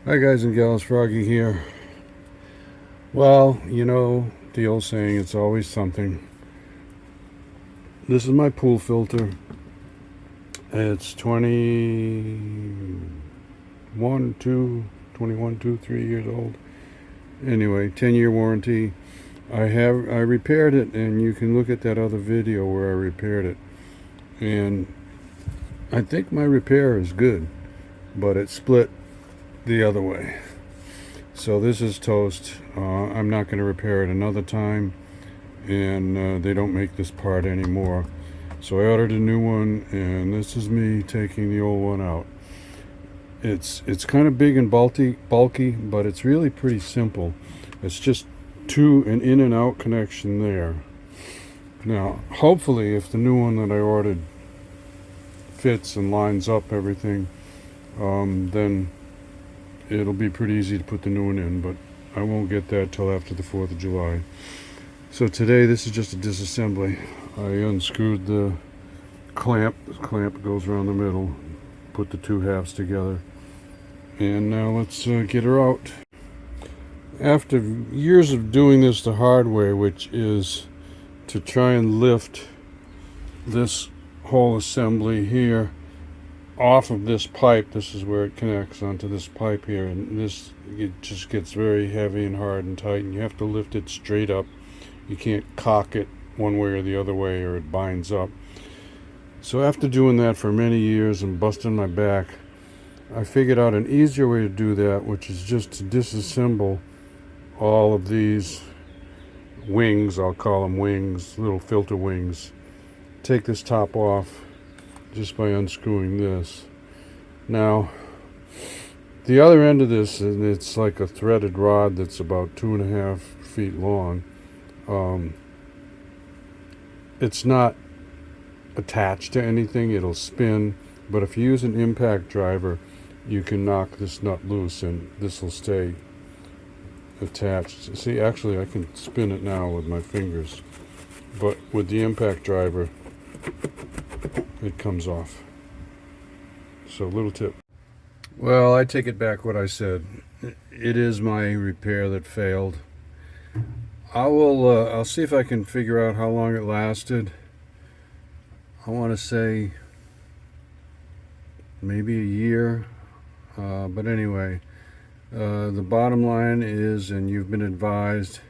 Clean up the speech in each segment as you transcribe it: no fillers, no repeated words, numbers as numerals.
Hi guys and gals, Froggy here. Well, you know the old saying, it's always something. This is my pool filter. It's 3 years old. Anyway, 10-year warranty. I repaired it, and you can look at that other video where I repaired it. And I think my repair is good, but it split the other way. So this is toast. I'm not going to repair it another time, and they don't make this part anymore. So I ordered a new one, and this is me taking the old one out. It's kind of big and bulky, but it's really pretty simple. It's just an in and out connection there. Now, hopefully, if the new one that I ordered fits and lines up everything, then it'll be pretty easy to put the new one in. But I won't get that till after the 4th of July. So today, this is just a disassembly. I unscrewed the clamp. The clamp goes around the middle. Put the two halves together. And now let's get her out. After years of doing this the hard way, which is to try and lift this whole assembly here off of this pipe. This is where it connects onto this pipe here, and it just gets very heavy and hard and tight, and you have to lift it straight up. You can't cock it one way or the other way, or it binds up. So after doing that for many years and busting my back, I figured out an easier way to do that, which is just to disassemble all of these wings. I'll call them wings, little filter wings. Take this top off just by unscrewing this. Now, the other end of this, and it's like a threaded rod that's about 2.5 feet long. It's not attached to anything. It'll spin, but if you use an impact driver, you can knock this nut loose and this will stay attached. See, actually I can spin it now with my fingers, but with the impact driver it comes off. So little tip. Well, I take it back what I said. It is my repair that failed. I'll see if I can figure out how long it lasted. I want to say maybe a year. But anyway, the bottom line is, and you've been advised,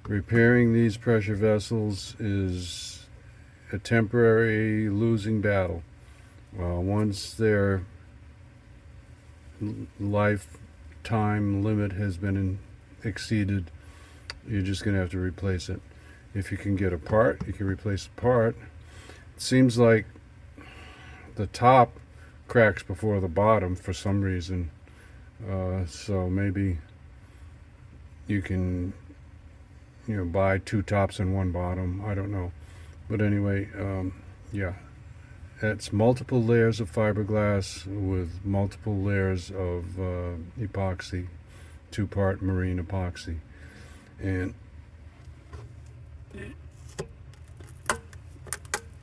repairing these pressure vessels is a temporary losing battle. Once their lifetime limit has been exceeded, you're just going to have to replace it. If you can get a part, you can replace the part. It seems like the top cracks before the bottom for some reason. So maybe you can, buy two tops and one bottom. I don't know. But anyway, yeah. It's multiple layers of fiberglass with multiple layers of epoxy, 2-part marine epoxy. And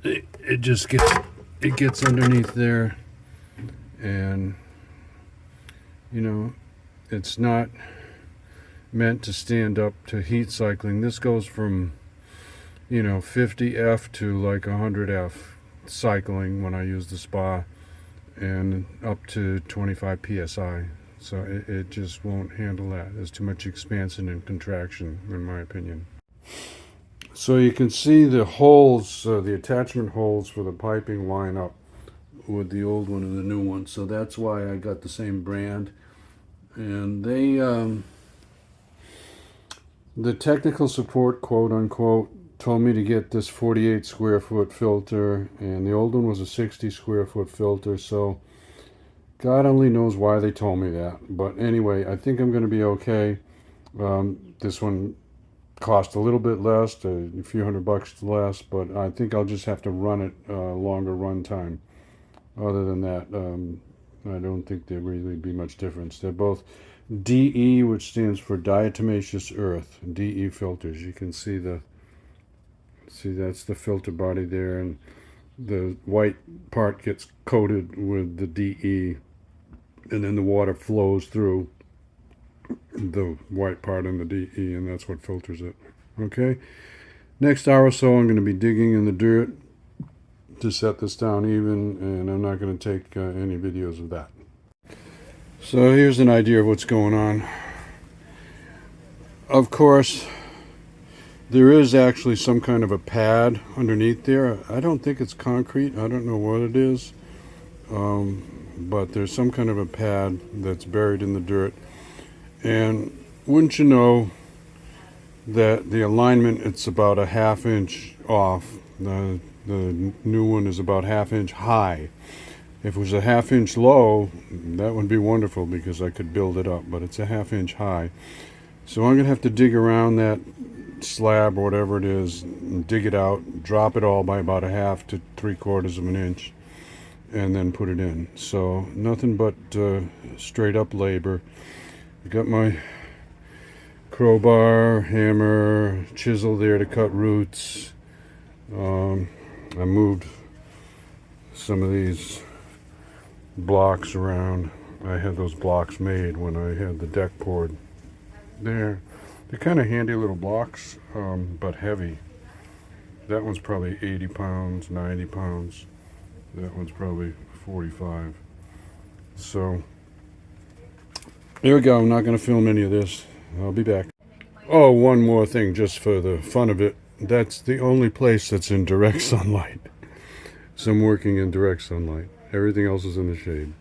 it just gets underneath there, and it's not meant to stand up to heat cycling. This goes from 50F to like 100F cycling when I use the spa, and up to 25 psi. So it just won't handle that. There's too much expansion and contraction, in my opinion. So you can see the holes, the attachment holes for the piping line up with the old one and the new one. So that's why I got the same brand. And the technical support, quote unquote, told me to get this 48 square foot filter, and the old one was a 60 square foot filter. So God only knows why they told me that. But anyway, I think I'm going to be okay. This one cost a little bit less, a few $100 less, but I think I'll just have to run it longer run time. Other than that, I don't think there'd really be much difference. They're both DE, which stands for diatomaceous earth. DE filters. You can see that's the filter body there, and the white part gets coated with the DE, and then the water flows through the white part in the DE, and that's what filters it. Okay, next hour or so I'm going to be digging in the dirt to set this down even, and I'm not going to take any videos of that. So here's an idea of what's going on. Of course, there is actually some kind of a pad underneath there. I don't think it's concrete. I don't know what it is. But there's some kind of a pad that's buried in the dirt. And wouldn't you know that the alignment, it's about a ½ inch off. The new one is about ½ inch high. If it was a ½ inch low, that would be wonderful because I could build it up, but it's a ½ inch high. So I'm going to have to dig around that slab or whatever it is, and dig it out, drop it all by about a ½ to 3/4 of an inch, and then put it in. So nothing but straight up labor. I got my crowbar, hammer, chisel there to cut roots. I moved some of these blocks around. I had those blocks made when I had the deck poured. They're kind of handy little blocks, but heavy. That one's probably 80 pounds, 90 pounds. That one's probably 45. So here we go. I'm not going to film any of this. I'll be back. Oh, one more thing just for the fun of it. That's the only place that's in direct sunlight. So I'm working in direct sunlight. Everything else is in the shade.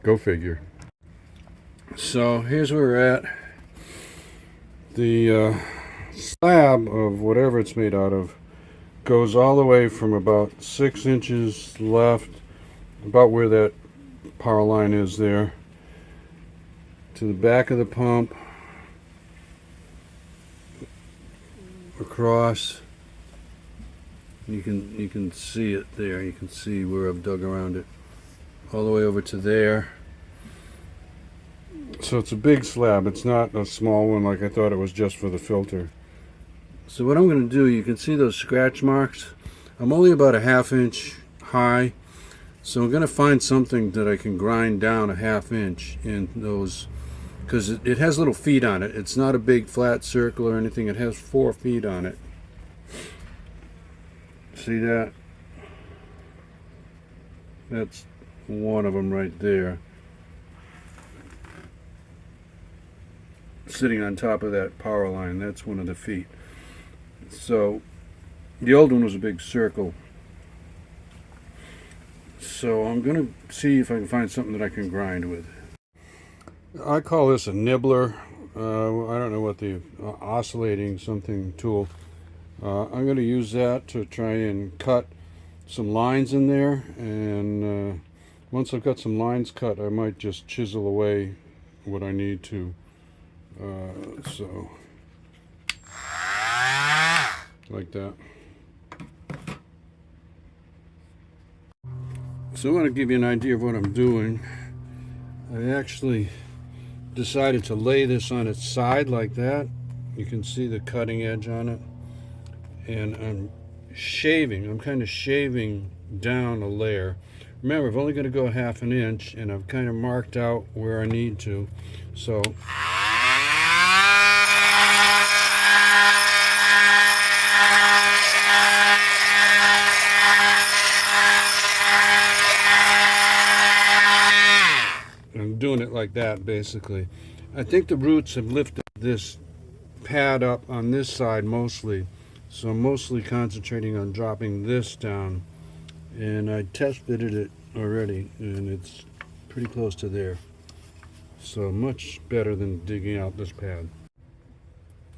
Go figure. So here's where we're at. The slab of whatever it's made out of goes all the way from about 6 inches left, about where that power line is there, to the back of the pump, across. You can see it there. You can see where I've dug around it, all the way over to there. So it's a big slab. It's not a small one like I thought it was just for the filter. So what I'm going to do, you can see those scratch marks. I'm only about a ½ inch high, so I'm going to find something that I can grind down a ½ inch in those, because it has little feet on it. It's not a big flat circle or anything. It has 4 feet on it. See that? That's one of them right there, sitting on top of that power line. That's one of the feet. So the old one was a big circle. So I'm going to see if I can find something that I can grind with. I call this a nibbler. I don't know what the oscillating something tool. I'm going to use that to try and cut some lines in there, and once I've got some lines cut, I might just chisel away what I need to. So like that. So I want to give you an idea of what I'm doing. I actually decided to lay this on its side like that. You can see the cutting edge on it. And I'm kind of shaving down a layer. Remember, I'm only going to go ½ an inch, and I've kind of marked out where I need to. So I'm doing it like that, basically. I think the roots have lifted this pad up on this side mostly. So I'm mostly concentrating on dropping this down, and I tested it already, and it's pretty close to there. So much better than digging out this pad.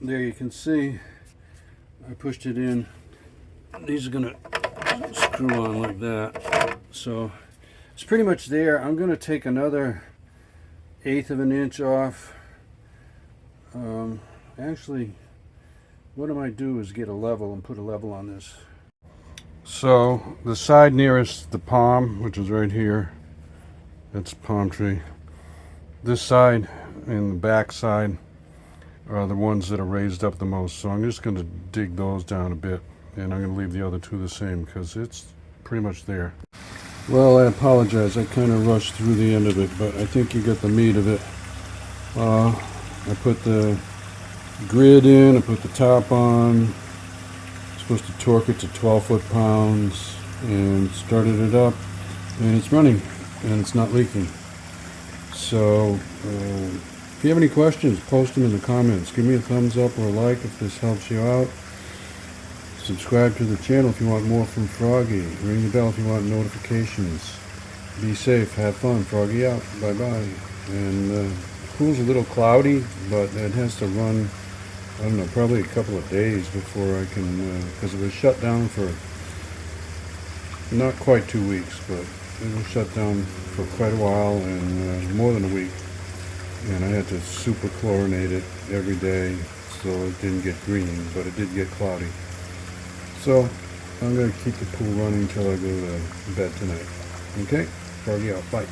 There you can see I pushed it in. These are gonna screw on like that. So it's pretty much there. I'm gonna take another 1/8 of an inch off. Actually, what I might do is get a level and put a level on this. So the side nearest the palm, which is right here, that's a palm tree. This side and the back side are the ones that are raised up the most. So I'm just going to dig those down a bit, and I'm going to leave the other two the same because it's pretty much there. Well, I apologize. I kind of rushed through the end of it, but I think you get the meat of it. I put the grid in, I put the top on, supposed to torque it to 12 foot-pounds, and started it up, and it's running, and it's not leaking. So if you have any questions, post them in the comments. Give me a thumbs up or a like if this helps you out. Subscribe to the channel if you want more from Froggy. Ring the bell if you want notifications. Be safe, have fun. Froggy out. Bye bye. And the pool's a little cloudy, but it has to run, I don't know, probably a couple of days before I can, because it was shut down for not quite 2 weeks, but it was shut down for quite a while, and more than a week. And I had to super chlorinate it every day so it didn't get green, but it did get cloudy. So I'm going to keep the pool running until I go to bed tonight. Okay? Froggy out. Bye.